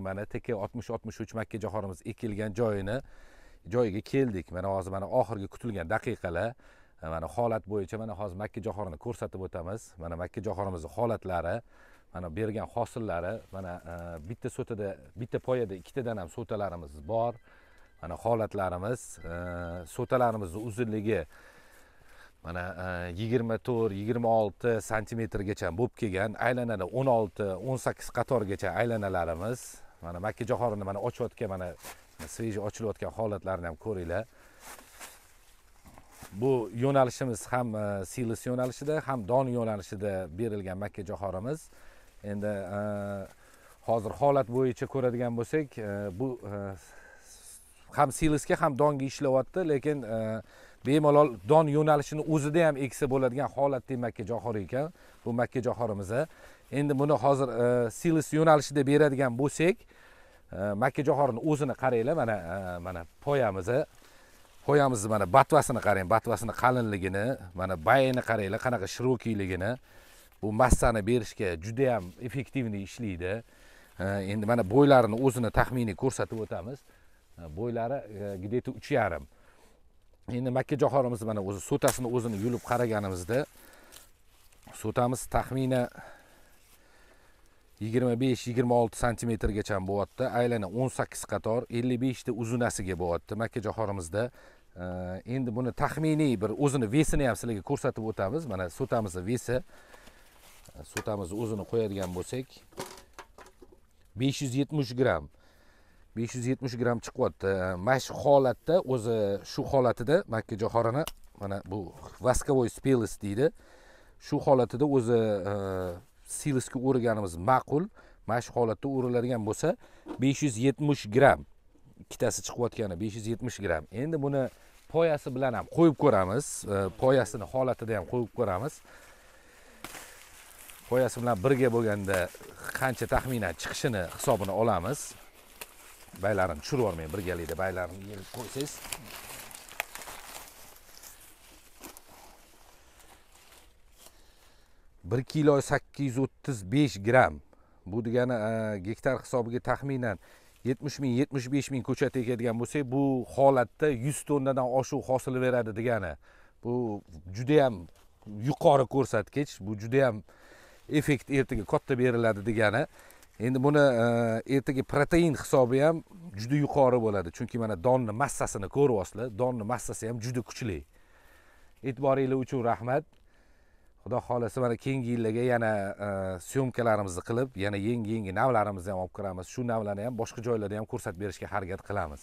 Mana TK 60-63 makkajo'xorimiz ekilgan joyiga keldik. Mana hozir mana oxirgi kutilgan daqiqalar. Mana holat bo'yicha mana hozir makkajo'xorini ko'rsatib o'tamiz. Mana makkajo'xorimizning holatlari, mana bergan hosillari, mana bitta so'tada, bitta poyada ikkitadan ham so'talarimiz bor. Mana holatlarimiz, so'talarimizning uzunligi mana 24-26 santimetrgacha bo'lib kelgan, aylanada 16-18 qatorgacha aylanalarimiz. Mana makkajo'xorini mana ochayotgan, mana sveji ochilayotgan holatlarini ham ko'ringlar. Bu yo'nalishimiz ham silis yo'nalishida, ham don yo'nalishida berilgan makkajo'xorimiz. Endi hozir holat bo'yicha ko'radigan bo'lsak, bu ham silisga ham donga ishlayapti, lekin bemalol don yo'nalishini o'zida ham eksa bo'ladigan holatdagi makkajo'xor ekan bu makkajo'xorimiz. Endi buni hozir silis yo'nalishida beradigan bo'lsak, makkajo'xorini o'zini qaranglar, mana poyamizni mana batvasini qarang, batvasini qalinligini, mana bayini qaranglar, qanaqa shirokiyligini. Bu massani berishga juda ham effektivniy ishlaydi. Endi mana bo'ylarini o'zini taxminiy ko'rsatib o'tamiz. Bo'ylari где-то 3,5. Endi makkajo'xorimiz mana o'zi so'tasini o'zini yulib qaraganimizda so'tamiz taxminan 25-26 santimetrgacha bo'lyapti. Aylana 18 qator, 55 ta uzunasiga bo'lyapti makkajo'xorimizda. Endi buni taxminiy bir o'zini vesini ham sizlarga ko'rsatib o'tamiz. Mana so'tamizning vesi, so'tamizni o'zini qo'yadigan bo'lsak 570 gram. 570 gram chiqyapti. Mana shu holatda, o'zi shu holatida makkajo'xorini mana bu vaskovoy spelis deydi. Shu holatida o'zi silisga o'raganimiz ma'qul. Mana shu holatda o'riladigan bo'lsa 570 gram. Ikkitasi chiqyotgani 570 gram. Endi buni poyasi bilan ham qo'yib ko'ramiz. Poyasini holatida ham qo'yib ko'ramiz. Poyasi bilan birga bo'lganda qancha taxminan chiqishini hisobini olamiz. Baylarini tushirib yormang, birgalikda baylarini yig'ib qo'ysangiz. Bir kilo 835 gram. Bu degani gektar hisobiga taxminan 70 ming, 75 ming ko'chat ekadigan bo'lsak, bu holatda 100 tonnadan oshuv hosil beradi degani. Bu juda ham yuqori ko'rsatkich, bu juda ham effekt ertaga katta beriladi degani. Endi buni ertaga protein hisobi ham juda yuqori bo'ladi. Chunki mana donni massasini ko'ryapsizlar. Donni massasi ham juda kuchli. E'tiboringiz uchun rahmat. Xudo xolasa mana keyingi yillarga yana syomkalarimizni qilib, yana yangi navlarimizni ham olib kiramiz. Shu navlarni ham boshqa joylarda ham ko'rsatib berishga harakat qilamiz.